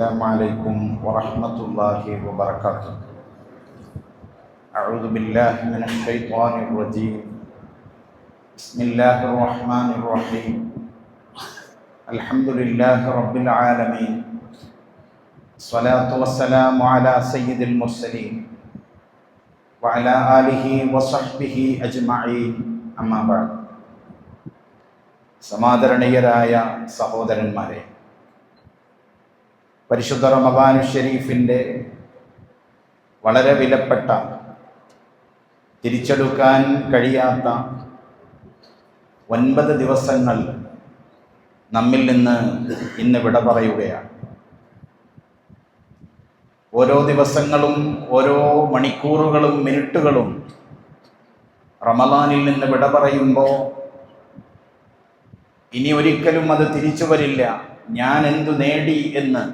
السلام عليكم ورحمة الله وبركاته. أعوذ بالله من الشيطان الرجيم. بسم الله الرحمن الرحيم. الحمد لله رب العالمين. الصلاة والسلام على سيد المرسلين وعلى آله وصحبه أجمعين. أما بعد. സമാദരണീയരായ സഹോദരന്മാരെ, പരിശുദ്ധ റമദാൻ ഷരീഫിൻ്റെ വളരെ വിലപ്പെട്ട, തിരിച്ചെടുക്കാൻ കഴിയാത്ത 9 ദിവസങ്ങൾ നമ്മിൽ നിന്ന് ഇന്ന് വിട പറയുകയാണ്. ഓരോ ദിവസങ്ങളും ഓരോ മണിക്കൂറുകളും മിനിറ്റുകളും റമദാനിൽ നിന്ന് വിട പറയുമ്പോൾ ഇനി ഒരിക്കലും അത് തിരിച്ചു വരില്ല, ഞാൻ എന്തു നേടി എന്ന്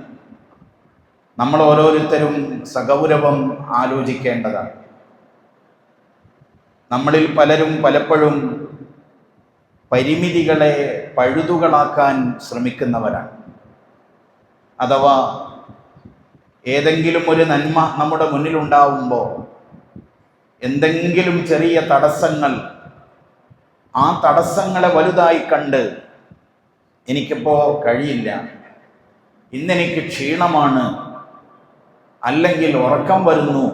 നമ്മൾ ഓരോരുത്തരും സഗൗരവം ആലോചിക്കേണ്ടതാണ്. നമ്മളിൽ പലരും പലപ്പോഴും പരിമിതികളെ പഴുതുകളാക്കാൻ ശ്രമിക്കുന്നവരാണ്. അഥവാ ഏതെങ്കിലും ഒരു നന്മ നമ്മുടെ മുന്നിലുണ്ടാവുമ്പോൾ എന്തെങ്കിലും ചെറിയ തടസ്സങ്ങൾ, ആ തടസ്സങ്ങളെ വലുതായി കണ്ട് എനിക്കിപ്പോൾ കഴിയില്ല, ഇന്നെനിക്ക് ക്ഷീണമാണ്, അല്ലെങ്കിൽ ഉറക്കം വരുന്നു,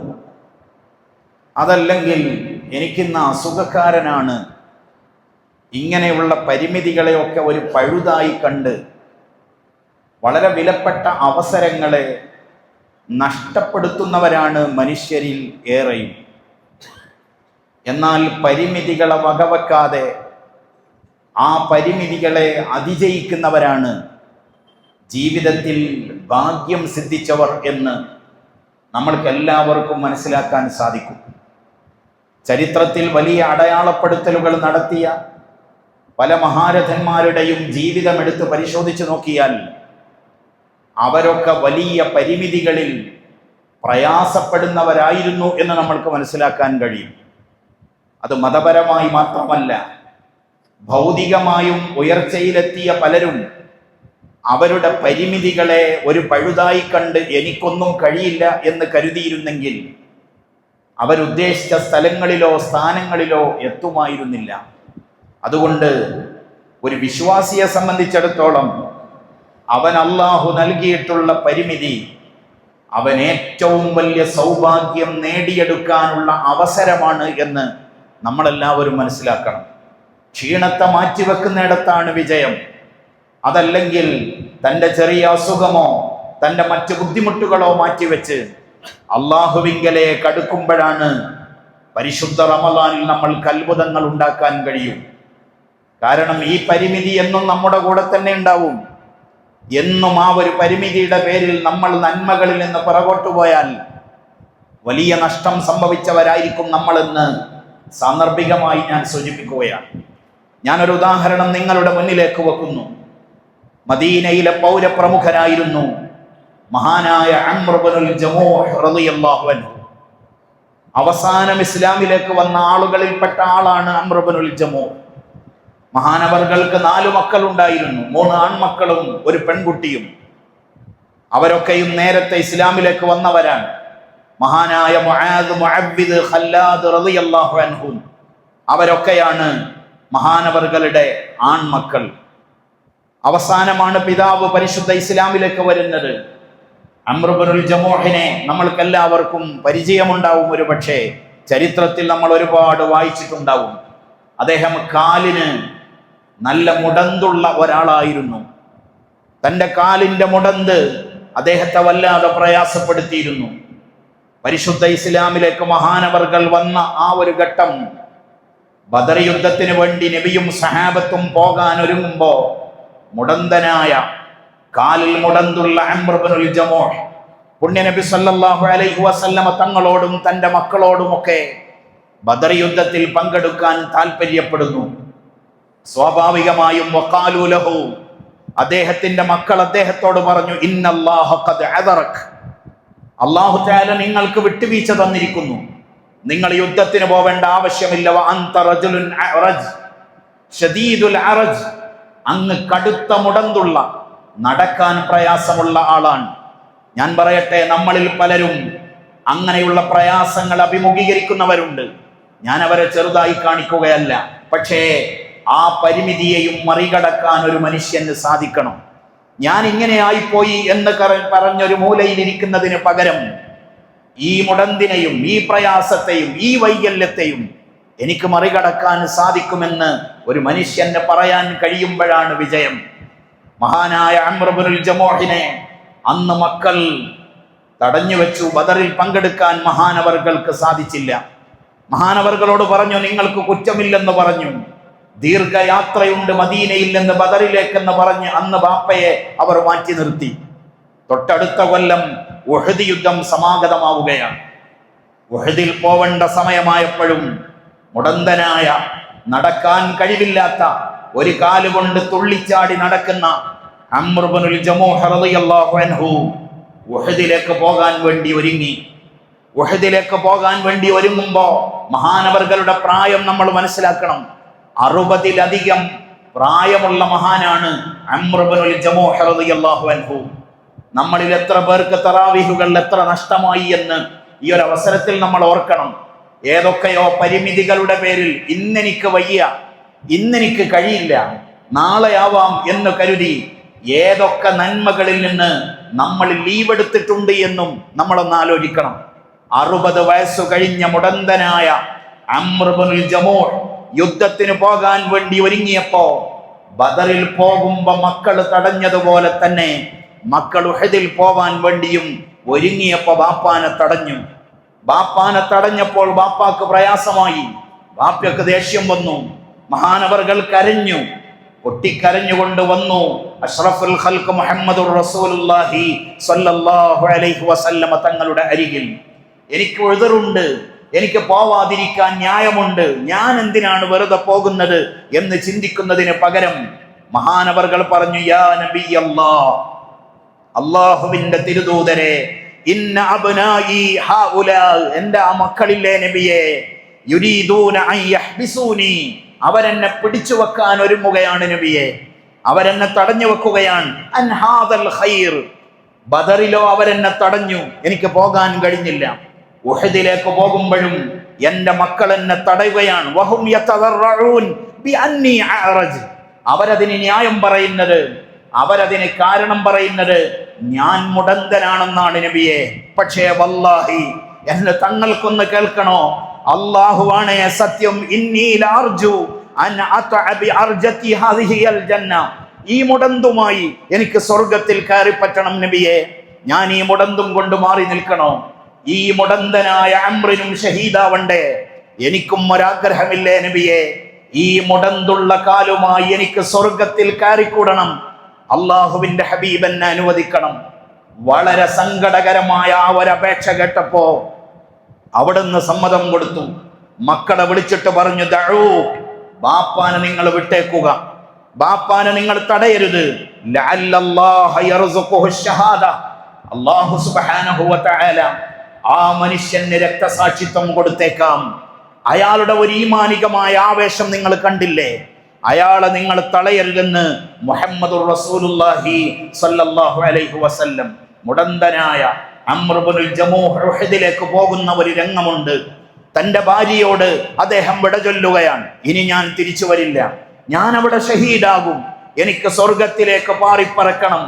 അതല്ലെങ്കിൽ എനിക്കിന്ന് അസുഖക്കാരനാണ്, ഇങ്ങനെയുള്ള പരിമിതികളെയൊക്കെ ഒരു പഴുതായി കണ്ട് വളരെ വിലപ്പെട്ട അവസരങ്ങളെ നഷ്ടപ്പെടുത്തുന്നവരാണ് മനുഷ്യരിൽ ഏറെയും. എന്നാൽ പരിമിതികളെ വകവെക്കാതെ ആ പരിമിതികളെ അതിജയിക്കുന്നവരാണ് ജീവിതത്തിൽ ഭാഗ്യം സിദ്ധിച്ചവർ എന്ന് നമ്മൾക്ക് എല്ലാവർക്കും മനസ്സിലാക്കാൻ സാധിക്കും. ചരിത്രത്തിൽ വലിയ അടയാളപ്പെടുത്തലുകൾ നടത്തിയ പല മഹാരഥന്മാരുടെയും ജീവിതം എടുത്ത് പരിശോധിച്ചു നോക്കിയാൽ അവരൊക്കെ വലിയ പരിമിതികളിൽ പ്രയാസപ്പെടുന്നവരായിരുന്നു എന്ന് നമ്മൾക്ക് മനസ്സിലാക്കാൻ കഴിയും. അത് മതപരമായി മാത്രമല്ല, ഭൗതികമായും ഉയർച്ചയിലെത്തിയ പലരും അവരുടെ പരിമിതികളെ ഒരു പഴുതായി കണ്ട് എനിക്കൊന്നും കഴിയില്ല എന്ന് കരുതിയിരുന്നെങ്കിൽ അവരുദ്ദേശിച്ച സ്ഥലങ്ങളിലോ സ്ഥാനങ്ങളിലോ എത്തുമായിരുന്നില്ല. അതുകൊണ്ട് ഒരു വിശ്വാസിയെ സംബന്ധിച്ചിടത്തോളം അവൻ അല്ലാഹു നൽകിയിട്ടുള്ള പരിമിതി അവൻ ഏറ്റവും വലിയ സൗഭാഗ്യം നേടിയെടുക്കാനുള്ള അവസരമാണ് എന്ന് നമ്മളെല്ലാവരും മനസ്സിലാക്കണം. ക്ഷീണത്തെ മാറ്റിവെക്കുന്നിടത്താണ് വിജയം. അതല്ലെങ്കിൽ തൻ്റെ ചെറിയ അസുഖമോ തൻ്റെ മറ്റ് ബുദ്ധിമുട്ടുകളോ മാറ്റിവെച്ച് അള്ളാഹുവിങ്കലേക്ക് അടുക്കുമ്പോഴാണ് പരിശുദ്ധ റമദാനിൽ നമ്മൾക്ക് അത്ഭുതങ്ങൾ ഉണ്ടാക്കാൻ കഴിയും. കാരണം ഈ പരിമിതി എന്നും നമ്മുടെ കൂടെ തന്നെ ഉണ്ടാവും. എന്നും ആ ഒരു പരിമിതിയുടെ പേരിൽ നമ്മൾ നന്മകളിൽ നിന്ന് പുറകോട്ട് പോയാൽ വലിയ നഷ്ടം സംഭവിച്ചവരായിരിക്കും നമ്മളെന്ന് സാന്ദർഭികമായി ഞാൻ സൂചിപ്പിക്കുകയാണ്. ഞാനൊരു ഉദാഹരണം നിങ്ങളുടെ മുന്നിലേക്ക് വെക്കുന്നു. മദീനയിലെ പൗരപ്രമുഖനായിരുന്നു മഹാനായ അംർ ഇബ്നുൽ ജമൂഹ് റളിയല്ലാഹു അൻഹു. അവസാനം ഇസ്ലാമിലേക്ക് വന്ന ആളുകളിൽപ്പെട്ട ആളാണ് അംർ ഇബ്നുൽ ജമൂഹ്. മഹാനവർകൾക്ക് 4 മക്കളുണ്ടായിരുന്നു, 3 ആൺമക്കളും ഒരു പെൺകുട്ടിയും. അവരൊക്കെയും നേരത്തെ ഇസ്ലാമിലേക്ക് വന്നവരാണ്. മഹാനായ മുആദ്, മുഅവ്വിദ്, ഖല്ലാദ് റളിയല്ലാഹു അൻഹും അവരൊക്കെയാണ് മഹാനവർകളുടെ ആൺമക്കൾ. അവസാനമാണ് പിതാവ് പരിശുദ്ധ ഇസ്ലാമിലേക്ക് വരുന്നത്. അംർ ഇബ്നുൽ ജമൂഹിനെ നമ്മൾക്കെല്ലാവർക്കും പരിചയമുണ്ടാവും. ഒരു പക്ഷേ ചരിത്രത്തിൽ നമ്മൾ ഒരുപാട് വായിച്ചിട്ടുണ്ടാവും. അദ്ദേഹം കാലിന് നല്ല മുടന്തുള്ള ഒരാളായിരുന്നു. തൻ്റെ കാലിൻ്റെ മുടന്ത് അദ്ദേഹത്തെ വല്ലാതെ പ്രയാസപ്പെടുത്തിയിരുന്നു. പരിശുദ്ധ ഇസ്ലാമിലേക്ക് മഹാനവർകൾ വന്ന ആ ഒരു ഘട്ടം, ബദർ യുദ്ധത്തിന് വേണ്ടി നബിയും സഹാബത്തും പോകാൻ ഒരുങ്ങുമ്പോൾ മുടന്തനായ, കാലിൽ മുടന്തുള്ള അംർ ഇബ്നുൽ ജമൂഹ് പുണ്യനബി സല്ലല്ലാഹു അലൈഹി വസല്ലമ തങ്ങളോടും തൻ്റെ മക്കളോടുമൊക്കെ ബദർ യുദ്ധത്തിൽ പങ്കെടുക്കാൻ താല്പര്യപ്പെടുന്നു. സ്വാഭാവികമായും വഖാലു ലഹു, അദ്ദേഹത്തിന്റെ മക്കൾ അദ്ദേഹത്തോട് പറഞ്ഞു, ഇന്നല്ലാഹ ഖദ് അദറക, അല്ലാഹു തആല നിങ്ങൾക്ക് വിട്ടുവീഴ്ച തന്നിരിക്കുന്നു, നിങ്ങൾ യുദ്ധത്തിന് പോവേണ്ട ആവശ്യമില്ല. വ അൻത റജുലുൻ അറജ് ശദീദുൽ അറജ്, അങ്ങ് കടുത്ത മുടന്തുള്ള, നടക്കാൻ പ്രയാസമുള്ള ആളാണ്. ഞാൻ പറയട്ടെ, നമ്മളിൽ പലരും അങ്ങനെയുള്ള പ്രയാസങ്ങൾ അഭിമുഖീകരിക്കുന്നവരുണ്ട്. ഞാൻ അവരെ ചെറുതായി കാണിക്കുകയല്ല. പക്ഷേ ആ പരിമിതിയെയും മറികടക്കാൻ ഒരു മനുഷ്യന് സാധിക്കണം. ഞാൻ ഇങ്ങനെ ആയിപ്പോയി എന്ന് പറഞ്ഞൊരു മൂലയിലിരിക്കുന്നതിന് പകരം ഈ മുടന്തിനെയും ഈ പ്രയാസത്തെയും ഈ വൈകല്യത്തെയും എനിക്ക് മറികടക്കാൻ സാധിക്കുമെന്ന് ഒരു മനുഷ്യന് പറയാൻ കഴിയുമ്പോഴാണ് വിജയം. മഹാനായ അംർ ഇബ്നുൽ ജമൂഹിനെ അന്ന് മക്കൾ തടഞ്ഞു വെച്ചു. ബദറിൽ പങ്കെടുക്കാൻ മഹാനവർകൾക്ക് സാധിച്ചില്ല. മഹാനവർകളോട് പറഞ്ഞു, നിങ്ങൾക്ക് കുറ്റമില്ലെന്ന് പറഞ്ഞു. ദീർഘയാത്രയുണ്ട് മദീനയിൽ നിന്ന് ബദറിലേക്കെന്ന് പറഞ്ഞ് അന്ന് ബാപ്പയെ അവർ മാറ്റി നിർത്തി. തൊട്ടടുത്ത കൊല്ലം ഉഹദ് യുദ്ധം സമാഗതമാവുകയാണ്. ഉഹദിൽ പോവേണ്ട സമയമായപ്പോഴും മുടന്തനായ, നടക്കാൻ കഴിവില്ലാത്ത, ഒരു കാലുകൊണ്ട് തുള്ളിച്ചാടി നടക്കുന്ന അംർ ഇബ്നുൽ ജമൂഹ് റളിയല്ലാഹു അൻഹു ഉഹദിലേക്ക് പോകാൻ വേണ്ടി ഒരുങ്ങി. ഉഹദിലേക്ക് പോകാൻ വേണ്ടി ഒരുങ്ങുമ്പോ മഹാനവർകളുടെ പ്രായം നമ്മൾ മനസ്സിലാക്കണം. 60-ലധികം പ്രായമുള്ള മഹാനാണ് അംർ ഇബ്നുൽ ജമൂഹ് റളിയല്ലാഹു അൻഹു. നമ്മളിൽ എത്ര പേർക്ക് തറാവീഹുകൾ എത്ര നഷ്ടമായി എന്ന് ഈ ഒരു അവസരത്തിൽ നമ്മൾ ഓർക്കണം. ഏതൊക്കെയോ പരിമിതികളുടെ പേരിൽ ഇന്നെനിക്ക് വയ്യ, ഇന്നെനിക്ക് കഴിയില്ല, നാളെയാവാം എന്ന് കരുതി ഏതൊക്കെ നന്മകളിൽ നിന്ന് നമ്മൾ ലീവ് എടുത്തിട്ടുണ്ട് എന്നും നമ്മളൊന്ന് ആലോചിക്കണം. 60 വയസ്സു കഴിഞ്ഞ മുടന്തനായ അംർ ഇബ്നുൽ ജമൂഹ് യുദ്ധത്തിന് പോകാൻ വേണ്ടി ഒരുങ്ങിയപ്പോ ബദറിൽ പോകുമ്പോ മക്കൾ തടഞ്ഞതുപോലെ തന്നെ മക്കൾ ഉഹദിൽ പോവാൻ വേണ്ടിയും ഒരുങ്ങിയപ്പോ ബാപ്പാനെ തടഞ്ഞു. ബാപ്പാനെ തടഞ്ഞപ്പോൾ ബാപ്പാക്ക് പ്രയാസമായി. ബാപ്പയ്ക്ക് ദേഷ്യം വന്നു. മഹാനവർകൾ കരഞ്ഞു, പൊട്ടിക്കരഞ്ഞുകൊണ്ട് വന്നു അഷ്റഫുൽ ഖൽഖ് മുഹമ്മദുർ റസൂലുള്ളാഹി സ്വല്ലല്ലാഹു അലൈഹി വസല്ലമ തങ്ങളുടെ അരികിൽ. എനിക്ക് ഉദ്റുണ്ട്, എനിക്ക് പോവാതിരിക്കാൻ ന്യായമുണ്ട്, ഞാൻ എന്തിനാണ് വെറുതെ പോകുന്നത് എന്ന് ചിന്തിക്കുന്നതിന് പകരം മഹാനവർകൾ പറഞ്ഞു, യാ നബി അല്ലാഹ്, അല്ലാഹുവിന്റെ തിരുദൂതരെ, ഇന്ന അബ്നായി ഹൗലാ, എൻ്റെ ആ മക്കളില്ലേ നബിയെ, യുരീദൂന അൻ യഹ്ബിസൂനി, അവരെന്നെ പിടിച്ചു വെക്കാൻ ഒരുങ്ങുകയാണ് നബിയെ, അവരെന്നെ തടഞ്ഞു വെക്കുകയാണ്. അൻ ഹാദൽ ഖൈർ, ബദറിലോ അവരെന്നെ തടഞ്ഞു, എനിക്ക് പോകാൻ കഴിഞ്ഞില്ല. ഉഹദിലേക്ക് പോകുമ്പോഴും എൻ്റെ മക്കൾ എന്നെ തടയുകയാണ്. വഹും യതദറഊൻ ബിഅന്നി അഅറജ്, അവരതിന് ന്യായം പറയുന്നത്, അവരതിന് കാരണം പറയുന്നത് ഞാൻ മുടന്തനാണെന്നാണ് നബിയെ. പക്ഷേ വല്ലാഹി, എന്നെ തങ്ങൾക്കൊന്ന് കേൾക്കണോ, അല്ലാഹുവാണ് സത്യം, ഇന്നി ലഅർജു അൻ അത്അബി അർജതി ഹാദിഹി അൽ ജന്ന, ഈ മുടന്തുമായി എനിക്ക് സ്വർഗ്ഗത്തിൽ കയറി പറ്റണം നബിയെ. ഞാൻ ഈ മുടന്തും കൊണ്ട് മാറി നിൽക്കണോ? ഈ മുടന്തനായ അംറിനും ഷഹീദാവണ്ടേ? എനിക്കും ഒരാഗ്രഹമില്ലേ നബിയെ, ഈ മുടന്തുള്ള കാലുമായി എനിക്ക് സ്വർഗ്ഗത്തിൽ കയറിക്കൂടണം. അള്ളാഹുവിന്റെ ഹബീബ് എന്നെ അനുവദിക്കണം. വളരെ സങ്കടകരമായ ആ ഒരപേക്ഷ കേട്ടപ്പോ അവിടുന്ന് സമ്മതം കൊടുത്തു. മക്കളെ വിളിച്ചിട്ട് പറഞ്ഞു, ദഅൂ, ബാപ്പാനെ നിങ്ങൾ വിട്ടേക്കുക, ബാപ്പാനെ നിങ്ങൾ തടയരുത്. ലഅല്ലല്ലാഹ യർസുഖുഹു ശഹാദ, അല്ലാഹു സുബ്ഹാനഹു വ തആല ആ മനുഷ്യന് രക്തസാക്ഷിത്വം കൊടുത്തേക്കാം. അയാളുടെ ഒരു ഈമാനികമായ ആവേശം നിങ്ങൾ കണ്ടില്ലേ? അയാളെ നിങ്ങൾ തടയരുതെന്ന് മുഹമ്മദുർ റസൂലുള്ളാഹി സ്വല്ലല്ലാഹു അലൈഹി വസല്ലം. മുടന്തനായ അംർ ഇബ്നുൽ ജമൂഹ് ഉഹദിലേക്ക് പോകുന്ന ഒരു രംഗമുണ്ട്. തന്റെ ഭാര്യയോട് അദ്ദേഹം വിട ചൊല്ലുകയാണ്, ഇനി ഞാൻ തിരിച്ചു വരില്ല, ഞാൻ അവിടെ ഷഹീദാകും, എനിക്ക് സ്വർഗത്തിലേക്ക് പാറിപ്പറക്കണം,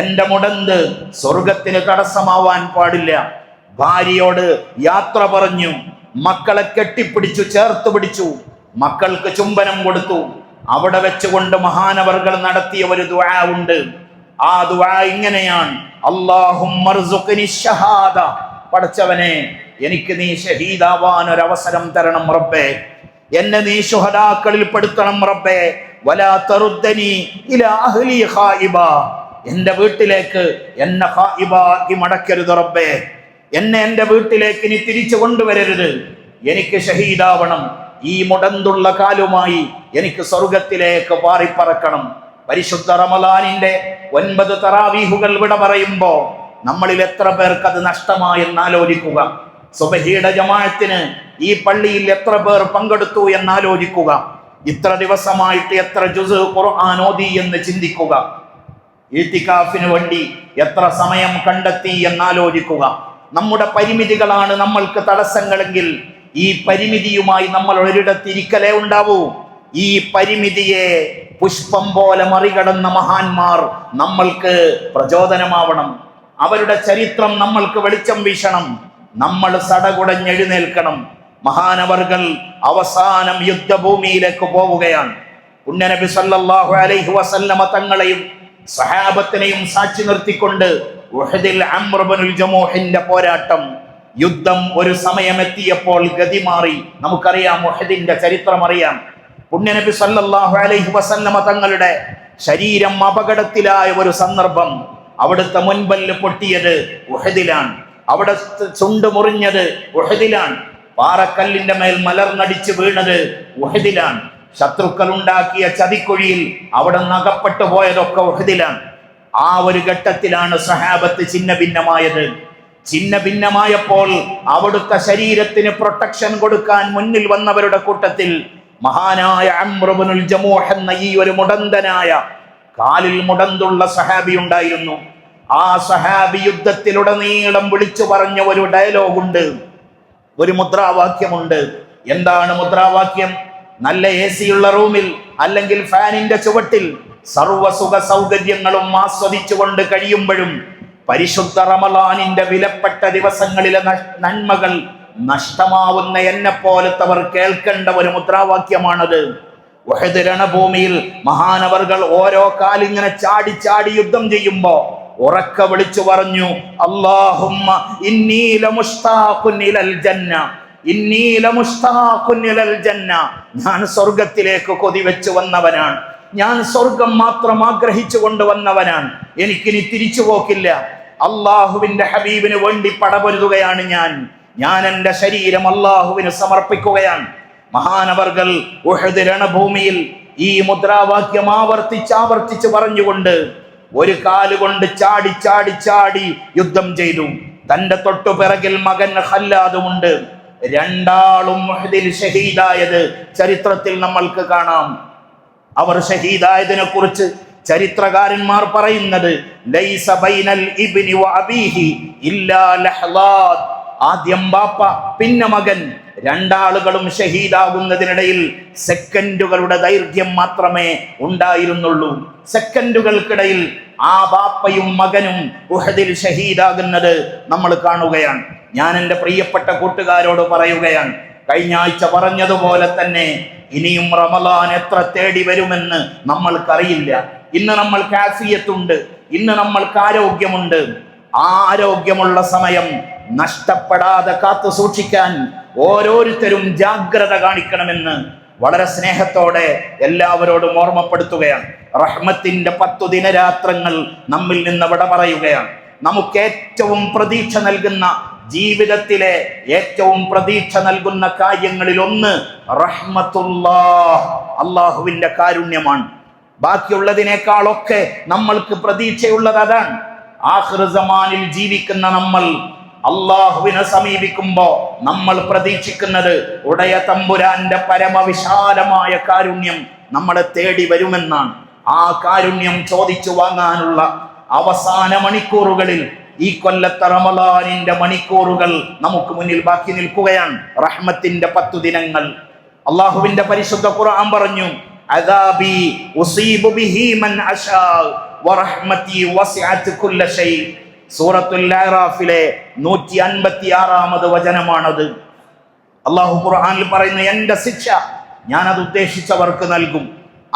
എന്റെ മുടന്ത് സ്വർഗത്തിന് തടസ്സമാവാൻ പാടില്ല. ഭാര്യയോട് യാത്ര പറഞ്ഞു, മക്കളെ കെട്ടിപ്പിടിച്ചു, ചേർത്ത് പിടിച്ചു, മക്കൾക്ക് ചുംബനം കൊടുത്തു. അവിടെ വെച്ചുകൊണ്ട് മഹാനവർകൾ നടത്തിയ ഒരു ദുആ ഉണ്ട്. ആ ദുആ ഇങ്ങനെയാണ്, അല്ലാഹുമ്മർസുഖ്നി ശഹാദ, പടച്ചവനെ എനിക്ക് നീ ഷഹീദാവാൻ ഒരു അവസരം തരണം റബ്ബേ, എന്നെ നീ ശുഹദാക്കളിൽ പെടുത്തണം റബ്ബേ. വലാ തറുദ്ദനി ഇലാ അഹ്ലി ഖായിബ, എന്റെ വീട്ടിലേക്ക് എന്നെ ഖായിബാക്കി മടക്കരുത് റബ്ബേ, എന്നെ എന്റെ വീട്ടിലേക്ക് നീ തിരിച്ചു കൊണ്ടുവരരുത്, എനിക്ക് ഷഹീദാവണം, ഈ മുടന്തുള്ള കാലുമായി എനിക്ക് സ്വർഗത്തിലേക്ക് പാറിപ്പറക്കണം. പരിശുദ്ധ റമളാനിന്റെ 9 തറാവീഹുകൾ വിട പറയുമ്പോ നമ്മളിൽ എത്ര പേർക്ക് അത് നഷ്ടമായെന്ന് ആലോചിക്കുക. സുബഹിയുടെ ജമാഅത്തിന് ഈ പള്ളിയിൽ എത്ര പേർ പങ്കെടുത്തു എന്നാലോചിക്കുക. ഇത്ര ദിവസമായിട്ട് എത്ര ജുസ് ഖുർആൻ ഓതി എന്ന് ചിന്തിക്കുക. ഇത്തികാഫിന് വേണ്ടി എത്ര സമയം കണ്ടെത്തി എന്നാലോചിക്കുക. നമ്മുടെ പരിമിതികളാണ് നമ്മൾക്ക് തടസ്സങ്ങളെങ്കിൽ ഈ പരിമിതിയുമായി നമ്മൾ ഒരിടത്തിരിക്കലേ ഉണ്ടാവൂ. ഈ പരിമിതിയെ പുഷ്പം പോലെ മറികടന്ന മഹാന്മാർ നമ്മൾക്ക് പ്രചോദനമാവണം. അവരുടെ ചരിത്രം നമ്മൾക്ക് വെളിച്ചം വീശണം. നമ്മൾ സടകുടഞ്ഞെഴുന്നേൽക്കണം. മഹാനവർകൾ അവസാനം യുദ്ധഭൂമിയിലേക്ക് പോവുകയാണ്. പുണ്യനബി സല്ലല്ലാഹു അലൈഹി വസല്ലമ തങ്ങളെയും സഹാബത്തിനെയും സാക്ഷി നിർത്തിക്കൊണ്ട് ഉഹദിൽ അംർ ഇബ്നുൽ ജമൂഹിന്റെ പോരാട്ടം, യുദ്ധം ഒരു സമയമെത്തിയപ്പോൾ ഗതി മാറി. നമുക്കറിയാം, ഉഹദിന്റെ ചരിത്രം അറിയാം. പുണ്യനബി സല്ലല്ലാഹു അലൈഹി വസല്ലമ തങ്ങളുടെ ശരീരം അപകടത്തിലായ ഒരു സന്ദർഭം. അവിടുത്തെ മുൻപല്ല് പൊട്ടിയത് ഉഹദിലാണ്. അവിടെ ചുണ്ട് മുറിഞ്ഞത് ഉഹദിലാണ്. പാറക്കല്ലിന്റെ മേൽ മലർന്നടിച്ച് വീണത് ഉഹദിലാണ്. ശത്രുക്കൾ ഉണ്ടാക്കിയ ചതിക്കുഴിയിൽ അവിടെ നകപ്പെട്ടു പോയതൊക്കെ ഉഹദിലാണ്. ആ ഒരു ഘട്ടത്തിലാണ് സഹാബത്ത് ഛിന്ന ഭിന്നമായത്. ഛിന്ന ഭിന്നമായപ്പോൾ അവിടുത്തെ ശരീരത്തിന് പ്രൊട്ടക്ഷൻ കൊടുക്കാൻ മുന്നിൽ വന്നവരുടെ കൂട്ടത്തിൽ മഹാനായ അംർ ഇബ്നുൽ ജമൂഹ് എന്ന ഈ ഒരു മുടന്തനായ, കാലിൽ മുടന്തുള്ള സഹാബി ഉണ്ടായിരുന്നു. ആ സഹാബി യുദ്ധത്തിലുടനീളം വിളിച്ചു പറഞ്ഞ ഒരു ഡയലോഗുണ്ട്, ഒരു മുദ്രാവാക്യമുണ്ട്. എന്താണ് മുദ്രാവാക്യം? നല്ല AC ഉള്ള റൂമിൽ അല്ലെങ്കിൽ ഫാനിന്റെ ചുവട്ടിൽ സർവ്വസുഖ സൗകര്യങ്ങളും ആസ്വദിച്ചുകൊണ്ട് കഴിയുമ്പോഴും പരിശുദ്ധ റമളാനിന്റെ വിലപ്പെട്ട ദിവസങ്ങളിലെ നന്മകൾ നഷ്ടമാവുന്ന എന്നെ പോലത്തവർ കേൾക്കേണ്ട ഒരു മുദ്രാവാക്യമാണത്. ഉഹദ് രണഭൂമിയിൽ മഹാനവർകൾ ഓരോ കാലിങ്ങനെ ചാടി ചാടി യുദ്ധം ചെയ്യുമ്പോ ഉറക്ക വിളിച്ചു പറഞ്ഞു, അല്ലാഹുമ്മ ഇന്നി ലമുഷ്താഖുൻ ഇലൽ ജന്ന, ഇന്നി ലമുഷ്താഖുൻ ഇലൽ ജന്ന. ഞാൻ സ്വർഗത്തിലേക്ക് കൊതിവെച്ചു വന്നവനാണ്. ഞാൻ സ്വർഗം മാത്രം ആഗ്രഹിച്ചു കൊണ്ടുവന്നവനാണ്. എനിക്കിനി തിരിച്ചു പോക്കില്ല. അള്ളാഹുവിന്റെ ഹബീബിന് വേണ്ടി പടപൊരുതുകയാണ് ഞാൻ എൻ്റെ ശരീരം അള്ളാഹുവിന് സമർപ്പിക്കുകയാണ്. മഹാനവർകൾ ഉഹദ് രണഭൂമിയിൽ ഈ മുദ്രാവാക്യം ആവർത്തിച്ച് പറഞ്ഞുകൊണ്ട് ഒരു കാലുകൊണ്ട് ചാടി ചാടി ചാടി യുദ്ധം ചെയ്തു. തന്റെ തൊട്ടുപിറകിൽ മകൻ ഖല്ലാദുമുണ്ട്. രണ്ടാളും ഉഹദിൽ ഷഹീദായത് ചരിത്രത്തിൽ നമ്മൾക്ക് കാണാം. അവർ ഷഹീദായതിനെ കുറിച്ച് ചരിത്രകാരന്മാർ പറയുന്നത്, ലൈസ ബൈനൽ ഇബ്നി വ അബീഹി ഇല്ലാ ലഹ്ളാത്ത്. ആദ്യം ബാപ്പ, പിന്നെ മകൻ, രണ്ടാളുകളും ഷഹീദാകുന്നതിനിടയിൽ സെക്കൻഡുകളുടെ ദൈർഘ്യം മാത്രമേ ഉണ്ടായിരുന്നുള്ളൂ. സെക്കൻഡുകൾക്കിടയിൽ ആ ബാപ്പയും മകനും ഉഹദിൽ ഷഹീദാകുന്നത് നമ്മൾ കാണുകയാണ്. ഞാൻ എൻ്റെ പ്രിയപ്പെട്ട കൂട്ടുകാരോട് പറയുകയാണ്, കഴിഞ്ഞ ആഴ്ച പറഞ്ഞതുപോലെ തന്നെ ഇനിയും റമളാൻ എത്ര തേടി വരുമെന്ന് നമ്മൾക്കറിയില്ല. ഇന്ന് നമ്മൾക്ക് ആഫിയത്തുണ്ട്, ഇന്ന് നമ്മൾക്ക് ആരോഗ്യമുണ്ട്. ആ ആരോഗ്യമുള്ള സമയം നഷ്ടപ്പെടാതെ കാത്തു സൂക്ഷിക്കാൻ ഓരോരുത്തരും ജാഗ്രത കാണിക്കണമെന്ന് വളരെ സ്നേഹത്തോടെ എല്ലാവരോടും ഓർമ്മപ്പെടുത്തുകയാണ്. റഹ്മത്തിന്റെ 10 ദിനരാത്രങ്ങൾ നമ്മിൽ നിന്ന് വിട പറയുകയാണ്. നമുക്ക് ഏറ്റവും പ്രതീക്ഷ നൽകുന്ന, ജീവിതത്തിലെ ഏറ്റവും പ്രതീക്ഷ നൽകുന്ന കാര്യങ്ങളിൽ ഒന്ന് റഹ്മത്തുല്ലാഹ്, അള്ളാഹുവിന്റെ കാരുണ്യമാണ്. ബാക്കിയുള്ളതിനേക്കാളൊക്കെ നമ്മൾക്ക് പ്രതീക്ഷയുള്ളത് അതാണ്. ആഖിർ സമാനിൽ ജീവിക്കുന്ന നമ്മൾ അള്ളാഹുവിനെ സമീപിക്കുമ്പോ നമ്മൾ പ്രതീക്ഷിക്കുന്നത് ഉടയ തമ്പുരാന്റെ പരമവിശാലമായ കാരുണ്യം നമ്മളെ തേടി വരുമെന്നാണ്. ആ കാരുണ്യം ചോദിച്ചു വാങ്ങാനുള്ള അവസാന മണിക്കൂറുകളിൽ, ഈ കൊല്ലത്തെ റമളാനിന്റെ മണിക്കൂറുകൾ നമുക്ക് മുന്നിൽ ബാക്കി നിൽക്കുകയാണ്. റഹ്മത്തിന്റെ 10 ദിനങ്ങൾ. അള്ളാഹുവിന്റെ പരിശുദ്ധ ഖുർആൻ പറഞ്ഞു, അദാബി ഉസീബു ബിഹി മൻ അശാ വറഹ്മതി വസിഅത് കുല്ല ഷൈ. സൂറത്തുൽ അറാഫിലെ 156-ാമത് വചനമാണത്. അള്ളാഹു ഖുർആനിൽ പറയുന്നു, എന്റെ ശിക്ഷ ഞാൻ അത് ഉദ്ദേശിച്ചവർക്ക് നൽകും.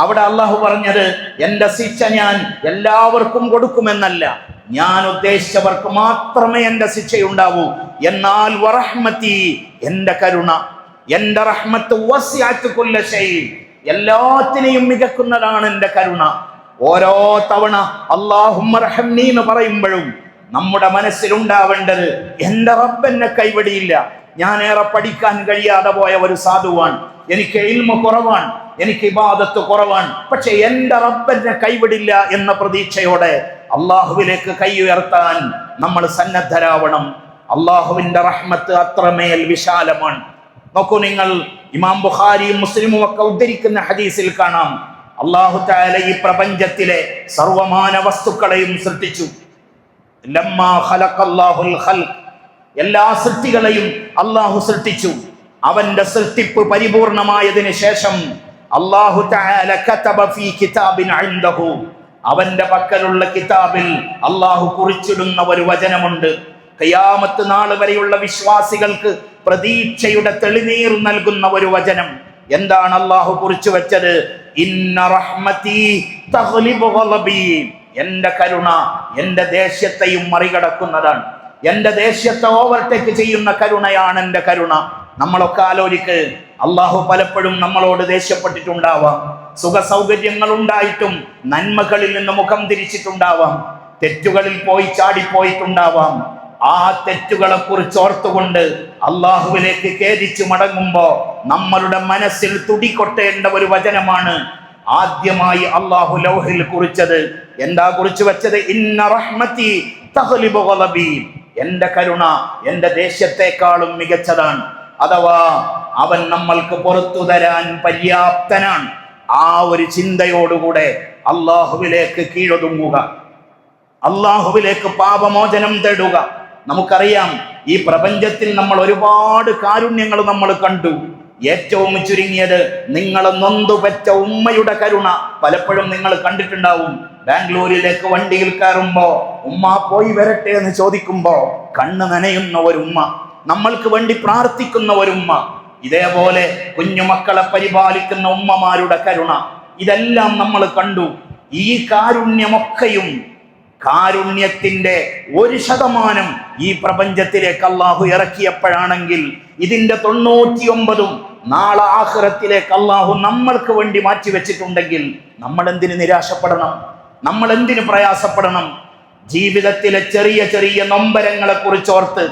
അവിടെ അള്ളാഹു പറഞ്ഞത് എന്റെ ശിക്ഷ ഞാൻ എല്ലാവർക്കും കൊടുക്കുമെന്നല്ല, ഞാൻ ഉദ്ദേശിച്ചവർക്ക് മാത്രമേ എന്റെ ശിക്ഷയുണ്ടാവൂ. എന്നാൽ വറഹ്മതി, എന്റെ കരുണ, എന്റെ റഹ്മത്ത് വസിഅത് കുല്ല ഷൈ, എല്ലാത്തിനെയും മികക്കുന്നതാണ് എന്റെ കരുണ. ഓരോ തവണ അല്ലാഹുമ്മ റഹ്മനി എന്ന് പറയുമ്പോഴും നമ്മുടെ മനസ്സിലുണ്ടാവേണ്ടത്, എന്റെ റബ്ബ് എന്നെ കൈവിടിയില്ല. ഞാൻ ഏറെ പഠിക്കാൻ കഴിയാതെ പോയ ഒരു സാധുവാണ്, എനിക്ക് ഇൽമ കുറവാണ്, എനിക്ക് ഇബാദത്ത് കുറവാണ്, പക്ഷെ എന്റെ റബ്ബ് എന്നെ കൈവിടില്ല എന്ന പ്രതീക്ഷയോടെ അള്ളാഹുവിലേക്ക് കൈ ഉയർത്താൻ നമ്മൾ സന്നദ്ധരാവണം. അള്ളാഹുവിന്റെ റഹ്മത്ത് അത്രമേൽ വിശാലമാണ്. നോക്കൂ നിങ്ങൾ, ഇമാം ബുഖാരിയും മുസ്ലിമും ഒക്കെ ഉദ്ധരിക്കുന്ന ഹദീസിൽ കാണാം, അല്ലാഹു തആല ഈ പ്രപഞ്ചത്തിലെ സർവമാന വസ്തുക്കളെയും സൃഷ്ടിച്ചു. ലമ്മാ ഖലഖല്ലാഹുൽ ഖൽഖ്, എല്ലാ സൃഷ്ടികളെയും അല്ലാഹു സൃഷ്ടിച്ചു. അവന്റെ സൃഷ്ടിപ്പ് പരിപൂർണമായതിനു ശേഷം അല്ലാഹു തആല കതബ ഫീ കിതാബിൻ ഇൻദഹു, അവന്റെ പക്കലുള്ള കിതാബിൽ അല്ലാഹു കുറിച്ചിടുന്ന ഒരു വചനമുണ്ട്. ഖിയാമത്ത് നാൾ വരെയുള്ള വിശ്വാസികൾക്ക് പ്രതീക്ഷയുടെ തെളിനീർ നൽകുന്ന ഒരു വചനം. എന്താണ് അല്ലാഹു കുറിച്ചു വെച്ചത്? ഇന്ന റഹ്മതി തഗ്ലിബു ഗളബി, എന്റെ കരുണ എന്റെ ദേഷ്യത്തെയും മറികടക്കുന്നതാണ്. എന്റെ ദേഷ്യത്തെ ഓവർടേക്ക് ചെയ്യുന്ന കരുണയാണ് എന്റെ കരുണ. നമ്മളൊക്കെ ആലോചിക്ക്, അള്ളാഹു പലപ്പോഴും നമ്മളോട് ദേഷ്യപ്പെട്ടിട്ടുണ്ടാവാം. സുഖ സൗകര്യങ്ങൾ ഉണ്ടായിട്ടും നന്മകളിൽ നിന്ന് മുഖം തിരിച്ചിട്ടുണ്ടാവാം. തെറ്റുകളിൽ പോയി ചാടിപ്പോയിട്ടുണ്ടാവാം. ആ തെറ്റുകളെ കുറിച്ച് ഓർത്തുകൊണ്ട് അള്ളാഹുവിലേക്ക് ഖേദിച്ചു മടങ്ങുമ്പോ നമ്മളുടെ മനസ്സിൽ തുടികൊട്ടേണ്ട ഒരു വചനമാണ് ആദ്യമായി അള്ളാഹു ലൗഹിൽ കുറിച്ചത്. എന്താ കുറിച്ചു വെച്ചത്? ഇന്ന റഹ്മതി തഗ്ലിബു ഗളബി, എന്റെ കരുണ എന്റെ ദേഷ്യത്തെക്കാളും മികച്ചതാണ്. അഥവാ അവൻ നമ്മൾക്ക് പുറത്തു തരാൻ പര്യാപ്തനാണ്. ആ ഒരു ചിന്തയോടുകൂടെ അള്ളാഹുവിലേക്ക് കീഴൊതുങ്ങുക, അള്ളാഹുവിലേക്ക് പാപമോചനം തേടുക. നമുക്കറിയാം, ഈ പ്രപഞ്ചത്തിൽ നമ്മൾ ഒരുപാട് കാരുണ്യങ്ങൾ നമ്മൾ കണ്ടു. ഏറ്റവും ചുരുങ്ങിയത് നിങ്ങളെ നൊന്തുപെറ്റ ഉമ്മയുടെ കരുണ പലപ്പോഴും നിങ്ങൾ കണ്ടിട്ടുണ്ടാവും. ബാംഗ്ലൂരിലേക്ക് വണ്ടിയിൽ കയറുമ്പോ ഉമ്മ പോയി വരട്ടെ എന്ന് ചോദിക്കുമ്പോ കണ്ണ് നനയുന്ന ഒരു ഉമ്മ, നമ്മൾക്ക് വേണ്ടി പ്രാർത്ഥിക്കുന്ന ഒരു ഉമ്മ, ഇതേപോലെ കുഞ്ഞുമക്കളെ പരിപാലിക്കുന്ന ഉമ്മമാരുടെ കരുണ, ഇതെല്ലാം നമ്മൾ കണ്ടു. ഈ കാരുണ്യമൊക്കെയും കാരുണ്യത്തിന്റെ 1% ഈ പ്രപഞ്ചത്തിലേക്ക് അള്ളാഹു ഇറക്കിയപ്പോഴാണെങ്കിൽ ഇതിന്റെ 99 നാളെ ആഖിറത്തിലേക്ക് അള്ളാഹു നമ്മൾക്ക് വേണ്ടി മാറ്റി വെച്ചിട്ടുണ്ടെങ്കിൽ നമ്മൾ എന്തിന് നിരാശപ്പെടണം? നമ്മൾ എന്തിന് പ്രയാസപ്പെടണം? ജീവിതത്തിലെ ചെറിയ ചെറിയ നൊമ്പരങ്ങളെ കുറിച്ചോർത്ത്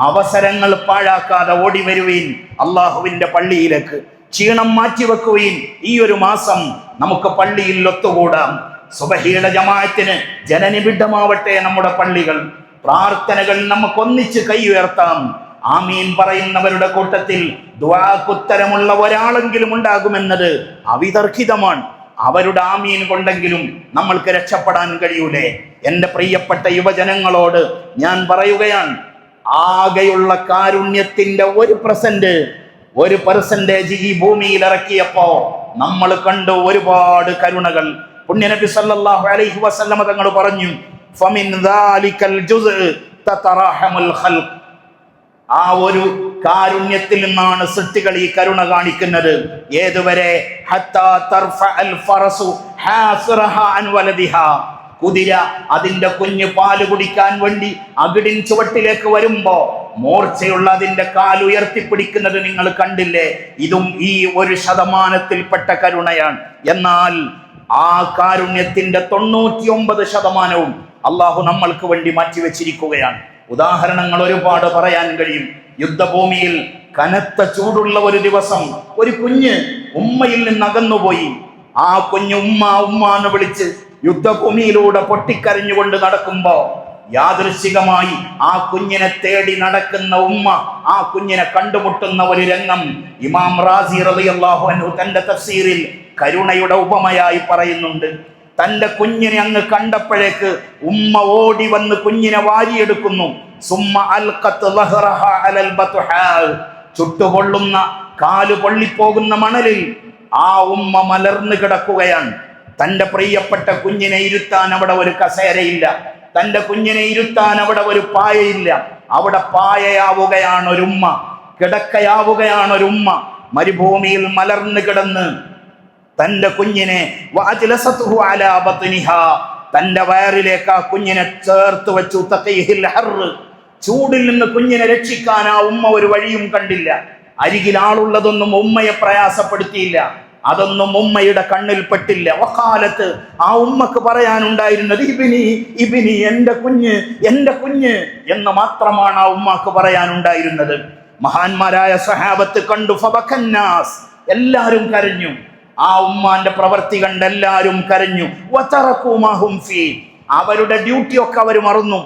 അവസരങ്ങൾ പാഴാക്കാതെ ഓടി വരുവീൻ അള്ളാഹുവിന്റെ പള്ളിയിലേക്ക്. ക്ഷീണം മാറ്റിവെക്കുവീൻ. ഈ ഒരു മാസം നമുക്ക് പള്ളിയിൽ ഒത്തുകൂടാം. സുബഹിയുടെ ജമാഅത്തിന് ജനനിബിഡമാവട്ടെ നമ്മുടെ പള്ളികൾ. പ്രാർത്ഥനകൾ നമുക്കൊന്നിച്ച് കൈ ഉയർത്താം. ആമീൻ പറയുന്നവരുടെ കൂട്ടത്തിൽ ദുആക്കുത്തരമുള്ള ഒരാളെങ്കിലും ഉണ്ടാകുമെന്നത് അവിതർക്കിതമാണ്. അവരുടെ ആമീൻ കൊണ്ടെങ്കിലും നമ്മൾക്ക് രക്ഷപ്പെടാൻ കഴിയൂലേ? എന്റെ പ്രിയപ്പെട്ട യുവജനങ്ങളോട് ഞാൻ പറയുകയാണ്, ആകെയുള്ള കാരുണ്യത്തിന്റെ 1% ഈ ഭൂമിയിൽ ഇറക്കിയപ്പോ നമ്മൾ കണ്ടു ഒരുപാട് കരുണകൾ. പുണ്യനബി സല്ലല്ലാഹു അലൈഹി വസല്ലമ തങ്ങൾ പറഞ്ഞു, ഫമിൻ ദാലികൽ ജുസ്ഉ തതറഹമുൽ ഖൽഖ്, ആ ഒരു കാരുണ്യത്തിൽ നിന്നാണ് സൃഷ്ടികൾ ഈ കരുണ കാണിക്കുന്നത്. ഏതുവരെ? ഹത്താ തർഫഅൽ ഫറസു ഹാസിറഹാ അൻ വലദിഹാ, കുതിര അതിന്റെ കുഞ്ഞ് പാല് കുടിക്കാൻ വേണ്ടി അകിടിൻ ചുവട്ടിലേക്ക് വരുമ്പോ മൂർച്ചയുള്ള അതിന്റെ കാൽ ഉയർത്തിപ്പിടിക്കുന്നത് നിങ്ങൾ കണ്ടില്ലേ? ഇതും ഈ 1%ൽപ്പെട്ട കരുണയാണ്. എന്നാൽ ആ കാരുണ്യത്തിന്റെ 99% അള്ളാഹു നമ്മൾക്ക് വേണ്ടി മാറ്റിവെച്ചിരിക്കുകയാണ്. ഉദാഹരണങ്ങൾ ഒരുപാട് പറയാൻ കഴിയും. യുദ്ധഭൂമിയിൽ കനത്ത ചൂടുള്ള ഒരു ദിവസം ഒരു കുഞ്ഞ് ഉമ്മയിൽ നിന്ന് അകന്നുപോയി. ആ കുഞ്ഞ് ഉമ്മ ഉമ്മ എന്ന് വിളിച്ച് യുദ്ധഭൂമിയിലൂടെ പൊട്ടിക്കരഞ്ഞുകൊണ്ട് നടക്കുമ്പോ യാദൃശ്ചികമായി ആ കുഞ്ഞിനെ തേടി നടക്കുന്ന ഉമ്മ ആ കുഞ്ഞിനെ കണ്ടുമുട്ടുന്ന ഒരു രംഗം ഇമാം റാസി റളിയല്ലാഹു അൻഹു തന്റെ തഫ്സീറിൽ കരുണയുടെ ഉപമയായി പറയുന്നുണ്ട്. തന്റെ കുഞ്ഞിനെ അങ്ങ് കണ്ടപ്പോഴേക്ക് ഉമ്മ ഓടി വന്ന് കുഞ്ഞിനെ വാരിയെടുക്കുന്നു. സുമ്മ അൽഖത്ത് ലഹ്റഹാ അലൽ ബത്ഹാ, ചുട്ടുപൊള്ളുന്ന കാല് പൊള്ളിപ്പോകുന്ന മണലിൽ ആ ഉമ്മ മലർന്നു കിടക്കുകയാണ്. തന്റെ പ്രിയപ്പെട്ട കുഞ്ഞിനെ ഇരുത്താൻ അവിടെ ഒരു കസേരയില്ല, തന്റെ കുഞ്ഞിനെ ഇരുത്താൻ അവിടെ ഒരു പായയില്ല. അവിടെ പായയാവുകയാണ് ഒരുമ്മ, കിടക്കയാവുകയാണ് ഒരുമ്മ. മരുഭൂമിയിൽ മലർന്നു കിടന്ന് തന്റെ കുഞ്ഞിനെ തന്റെ വയറിലേക്ക് ആ കുഞ്ഞിനെ ചേർത്ത് വെച്ചു. തഖീഹിൽ ഹർറ്, ചൂടിൽ നിന്ന് കുഞ്ഞിനെ രക്ഷിക്കാൻ ആ ഉമ്മ ഒരു വഴിയും കണ്ടില്ല. അരികിൽ ആളുള്ളതൊന്നും ഉമ്മയെ പ്രയാസപ്പെടുത്തിയില്ല, അതൊന്നും ഉമ്മയുടെ കണ്ണിൽ പെട്ടില്ല. വഖാലത്ത്, ആ ഉമ്മക്ക് പറയാനുണ്ടായിരുന്നത് ഇബ്നി ഇബ്നി, എന്റെ കുഞ്ഞ് എന്റെ കുഞ്ഞ് എന്ന് മാത്രമാണ് ആ ഉമ്മക്ക് പറയാനുണ്ടായിരുന്നത്. മഹാന്മാരായ സഹാബത്ത് കണ്ടു. ഫബക്കന്നാസ്, എല്ലാവരും കരഞ്ഞു. ആ ഉമ്മാന്റെ പ്രവൃത്തി കണ്ട് എല്ലാവരും കരഞ്ഞു. വതറകൂ മാ ഹും ഫീ, അവരുടെ ഡ്യൂട്ടി ഒക്കെ അവർ മറന്നു.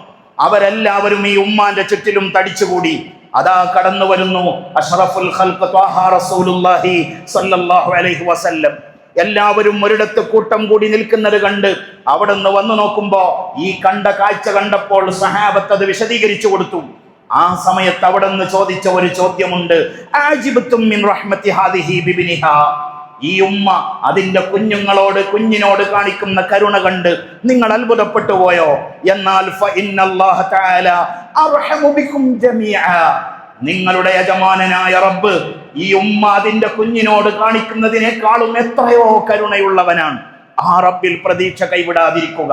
അവരെല്ലാവരും ഈ ഉമ്മാന്റെ ചുറ്റിലും തടിച്ചുകൂടി. അതാ കടന്നു വരുന്നു അഷ്റഫുൽ ഖൽഖ് ത്വാഹ റസൂലുള്ളാഹി സ്വല്ലല്ലാഹു അലൈഹി വസല്ലം. എല്ലാവരും ഒരിടത്ത് കൂട്ടം കൂടി നിൽക്കുന്നത് കണ്ട് അവിടുന്ന് വന്നു നോക്കുമ്പോ ഈ കണ്ട കാഴ്ച കണ്ടപ്പോൾ സഹാബത്ത് അത് വിശദീകരിച്ചു കൊടുത്തു. ആ സമയത്ത് അവിടുന്ന് ചോദിച്ച ഒരു ചോദ്യമുണ്ട്. ആജിബത്തും മിൻ റഹ്മത്തി ഹാദിഹി ബിബിനിഹാ, ഈ ഉമ്മ അതിന്റെ കുഞ്ഞിനോട് കാണിക്കുന്ന കരുണ കണ്ട് നിങ്ങൾ അത്ഭുതപ്പെട്ടു പോയോ? എന്നാൽ ഫഇന്നല്ലാഹ തആല അർഹമു ബികും ജമീഅ, നിങ്ങളുടെ യജമാനനായ റബ്ബ് ഈ ഉമ്മ അതിന്റെ കുഞ്ഞിനോട് കാണിക്കുന്നതിനേക്കാളും എത്രയോ കരുണയുള്ളവനാണ്. ആ റബ്ബിൽ പ്രതീക്ഷ കൈവിടാതിരിക്കുക.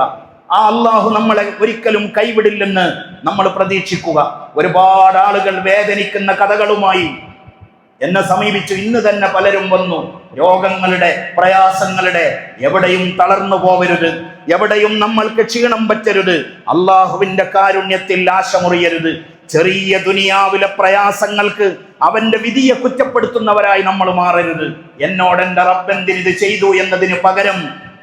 ആ അള്ളാഹു നമ്മളെ ഒരിക്കലും കൈവിടില്ലെന്ന് നമ്മൾ പ്രതീക്ഷിക്കുക. ഒരുപാട് ആളുകൾ വേദനിക്കുന്ന കഥകളുമായി എന്നെ സമീപിച്ചു. ഇന്ന് തന്നെ പലരും വന്നു. രോഗങ്ങളുടെ, പ്രയാസങ്ങളുടെ. എവിടെയും തളർന്നു പോവരുത്, എവിടെയും നമ്മൾക്ക് ക്ഷീണം പറ്റരുത്, അള്ളാഹുവിന്റെ കാരുണ്യത്തിൽ ആശമുറിയരുത്. ചെറിയ ദുനിയാവിലെ പ്രയാസങ്ങൾക്ക് അവന്റെ വിധിയെ കുറ്റപ്പെടുത്തുന്നവരായി നമ്മൾ മാറരുത്. എന്നോട് എന്റെ റബ്ബ് എന്തിനിത് ചെയ്തു എന്നതിന് പകരം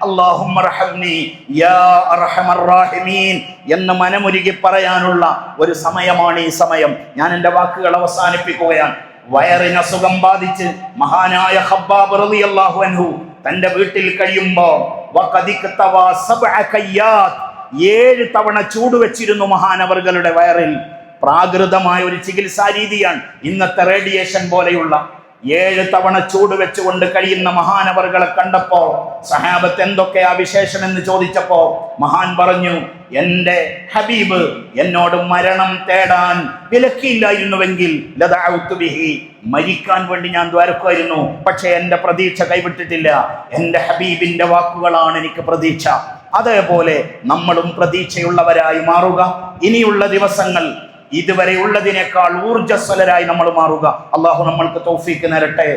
അല്ലാഹുമ്മ റഹംനി യാ അർഹമർ റഹീമീൻ എന്ന് മനമുരുകി പറയാനുള്ള ഒരു സമയമാണ് ഈ സമയം. ഞാൻ എൻ്റെ വാക്കുകൾ അവസാനിപ്പിക്കുകയാണ്. വയറിന് അസുഖം ബാധിച്ച് മഹാനായ ഖബ്ബാബ് റളിയല്ലാഹു അൻഹു തന്റെ വീട്ടിൽ കഴിയുമ്പോൾ 7 തവണ ചൂട് വെച്ചിരുന്നു മഹാനവറുകളുടെ വയറിൽ. പ്രാകൃതമായ ഒരു ചികിത്സാ രീതിയാണ് ഇന്നത്തെ റേഡിയേഷൻ പോലെയുള്ള. 7 തവണ ചൂട് വെച്ചുകൊണ്ട് കഴിയുന്ന മഹാനവറുകളെ കണ്ടപ്പോ സഹാബത്ത് എന്തൊക്കെയാ വിശേഷം എന്ന് ചോദിച്ചപ്പോ മഹാൻ പറഞ്ഞു, എന്റെ ഹബീബ് എന്നോട് മരണം തേടാൻ വിലക്കിയില്ലായിരുന്നുവെങ്കിൽ ലദഅഉതു ബിഹി, മരിക്കാൻ വേണ്ടി ഞാൻ ദ്വാരക്കുമായിരുന്നു. പക്ഷെ എന്റെ പ്രതീക്ഷ കൈവിട്ടിട്ടില്ല. എന്റെ ഹബീബിന്റെ വാക്കുകളാണ് എനിക്ക് പ്രതീക്ഷ. അതേപോലെ നമ്മളും പ്രതീക്ഷയുള്ളവരായി മാറുക. ഇനിയുള്ള ദിവസങ്ങൾ ഇതുവരെ ഉള്ളതിനേക്കാൾ ഊർജ്ജസ്വലരായി നമ്മൾ മാറുക. അള്ളാഹു നമ്മൾക്ക് തൗഫീക്ക് നേരട്ടെ.